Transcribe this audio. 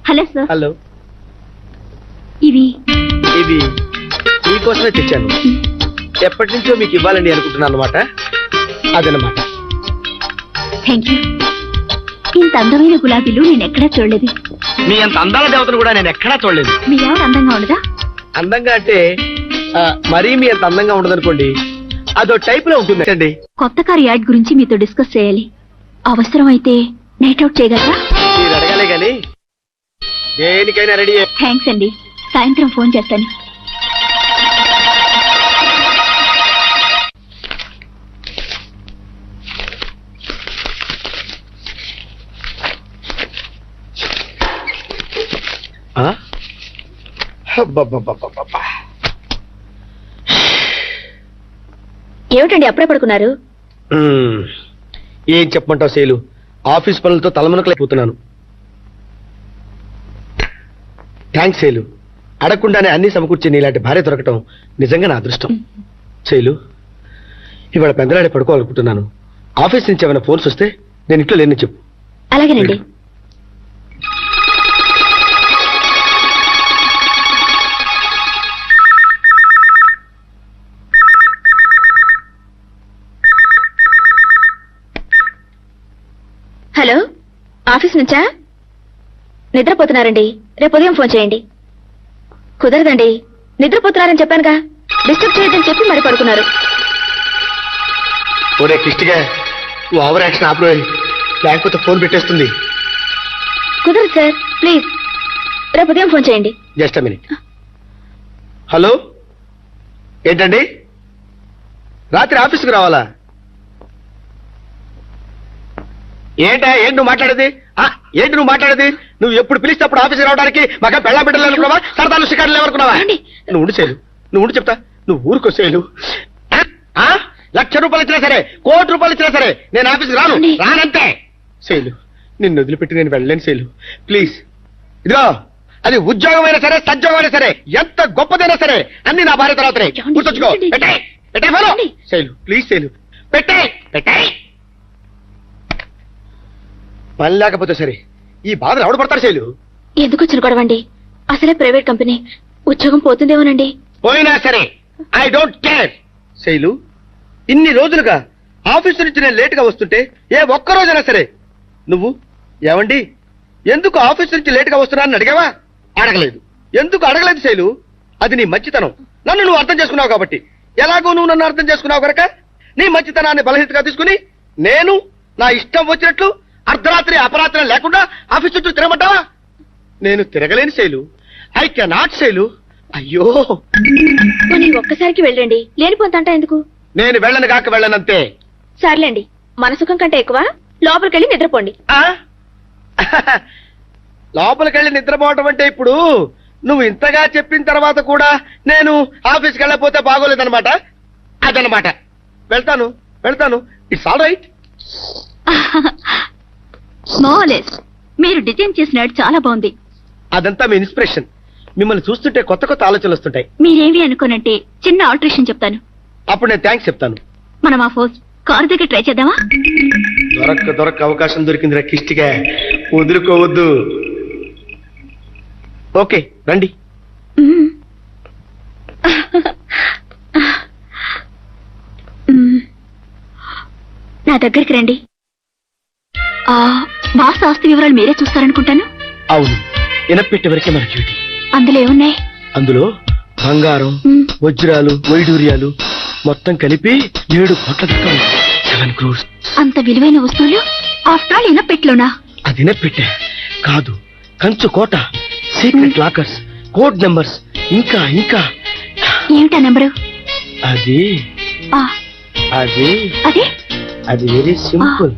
Hello sir. Hello. ఇవి ఇవి మీకోసమే తెచ్చాను. ఎప్పటి నుంచో మీకు ఇవ్వాలని అనుకుంటున్నాను అనమాట. అదనమాట. Thank you. ఇంత అందమైన గులాబీలు నేను ఎక్కడా చూడలేదు. మీ అంత అందాల దేవతను కూడా నేను ఎక్కడా చూడలేదు. మీ ఎవరు అందంగా ఉండదా? అందంగా అంటే మరీ మీ అంత అందంగా ఉండదనుకోండి. అదో టైప్ లో ఉంటుంది. కొత్త కారు యాడ్ గురించి మీతో డిస్కస్ చేయాలి. అవసరం అయితే నైట్ అవుట్ చేయగలరా? మీరు అడగాలే గాని దేనికైనా రెడీ. థ్యాంక్స్ అండి. సాయంత్రం ఫోన్ చేస్తాను. ఏమిటండి అప్పుడే పడుకున్నారు? ఏం చెప్పమంటావు శైలు, ఆఫీస్ పనులతో తలమునకలైపోతున్నాను. థ్యాంక్స్ శైలు. అడగకుండానే అన్ని సమకూర్చి నీలాంటి భార్య దొరకటం నిజంగా నా అదృష్టం. శైలు, ఇవాళ పెందలాడే పడుకోవాలనుకుంటున్నాను. ఆఫీస్ నుంచి ఏమైనా ఫోన్స్ వస్తే నేను ఇంట్లో లేని చెప్పు. అలాగేనండి. హలో, ఆఫీస్ నుంచా? నిద్రపోతున్నారండి. రేపు ఉదయం ఫోన్ చేయండి. కుదరదండి, నిద్రపోతున్నారని చెప్పానుగా. డిస్టర్బ్ చేయొద్దని చెప్పి మరి పడుకున్నారు. ఒరే కిష్టిగా, ఓవర్ యాక్షన్ ఆపరు, లేకపోతే ఫోన్ పెట్టేస్తుంది. కుదరదు సార్, ప్లీజ్ రేపు ఉదయం ఫోన్ చేయండి. Just minute. హలో, ఏంటండి? రాత్రి ఆఫీస్కి రావాలా? ఏంటి నువ్వు మాట్లాడేది? ఏంటి నువ్వు మాట్లాడేది? నువ్వు ఎప్పుడు పిలిస్తే అప్పుడు ఆఫీస్కి రావడానికి మాకు పెళ్ళ బిడ్డలు అనుకున్నావా? సరదాలు షికారులు ఎవరుకున్నావా? నువ్వు ఉండి చేయలు, నువ్వు ఉండి చెప్తా. నువ్వు ఊరుకొచ్చేయలు. 1,00,000 రూపాయలు ఇచ్చినా సరే, 1,00,00,000 రూపాయలు ఇచ్చినా సరే నేను ఆఫీస్కి రానంతే. శైలు, నిన్ను వదిలిపెట్టి నేను వెళ్ళలేను శైలు, ప్లీజ్. ఇదిగో, అది ఉద్యోగమైనా సరే, సద్యోగమైనా సరే, ఎంత గొప్పదైనా సరే, అన్ని నా భార్య తర్వాతనే. గుర్తొచ్చుకో. పెట్టే ఫోను. శైలు, ప్లీజ్ శైలు, పెట్టే. పని లేకపోతే సరే, ఈ బాధలు ఎవడు పడతారు శైలు? ఎందుకు వచ్చిన గొడవండి? అసలే ప్రైవేట్ కంపెనీ, ఉద్యోగం పోతుందేమోనండి. పోయినా సరే ఐ డోంట్ కేర్. శైలు, ఇన్ని రోజులుగా ఆఫీసు నుంచి నేను లేటుగా వస్తుంటే ఏ ఒక్క రోజైనా సరే నువ్వు ఏమండి ఎందుకు ఆఫీసు నుంచి లేటుగా వస్తున్నానని అడిగావా? అడగలేదు. ఎందుకు అడగలేదు శైలు? అది నీ మంచితనం. నన్ను నువ్వు అర్థం చేసుకున్నావు కాబట్టి. ఎలాగో నువ్వు నన్ను అర్థం చేసుకున్నావు కనుక నీ మంచితనాన్ని బలహీనతగా తీసుకుని నేను నా ఇష్టం వచ్చినట్లు అర్ధరాత్రి అపరాత్రి లేకుండా ఆఫీస్ చుట్టూ తిరగమంటావా? నేను తిరగలేని శైలు. I cannot Shailu. అయ్యో, ఒక్కసారికి వెళ్ళండి. లేనిపోతంట ఎందుకు? నేను వెళ్ళను కాక వెళ్ళనంతే. సర్లేండి, మన సుఖం కంటే ఎక్కువ లోపలికెళ్ళి నిద్రపోండి. లోపలికెళ్ళి నిద్రపోవటం అంటే ఇప్పుడు నువ్వు ఇంతగా చెప్పిన తర్వాత కూడా నేను ఆఫీస్కి వెళ్ళకపోతే బాగోలేదన్నమాట. అదనమాట. వెళ్తాను. It's all right. స్మాలెస్, మీరు డిజైన్ చేసిన చాలా బాగుంది. అదంతా మీ ఇన్స్పిరేషన్. మిమ్మల్ని చూస్తుంటే కొత్త కొత్త ఆలోచనలు వస్తుంటాయి. మీరేమి అనుకోనంటే చిన్న ఆల్టరేషన్ చెప్తాను. అప్పుడు నేను థ్యాంక్స్ చెప్తాను. మనం ఆ ఫోర్స్ కారు దగ్గర ట్రై చేద్దామా? దొరక్క అవకాశం దొరికింది. కిష్టిగా వదులుకోవద్దు. ఓకే, రండి. నా దగ్గరికి రండి. బాస్ ఆస్తి వివరాలు మీరే చూస్తారనుకుంటాను. అవును, వినపెట్టే వరకే మన డ్యూటీ. అందులో ఏమున్నాయి? అందులో బంగారం, వజ్రాలు, వైడూర్యాలు మొత్తం కలిపి 7 కోట్ల దాకా 7 crores. అంత విలువైన వస్తువులు ఆఫ్టర్ ఆల్ ఇనపెట్లోనా? అది ఇనపెట్టే కాదు, కంచు కోట, సీక్రెట్ లాకర్స్, కోడ్ నెంబర్స్, ఇంకా ఏమిటా నెంబరు? అది అది అది వెరీ సింపుల్.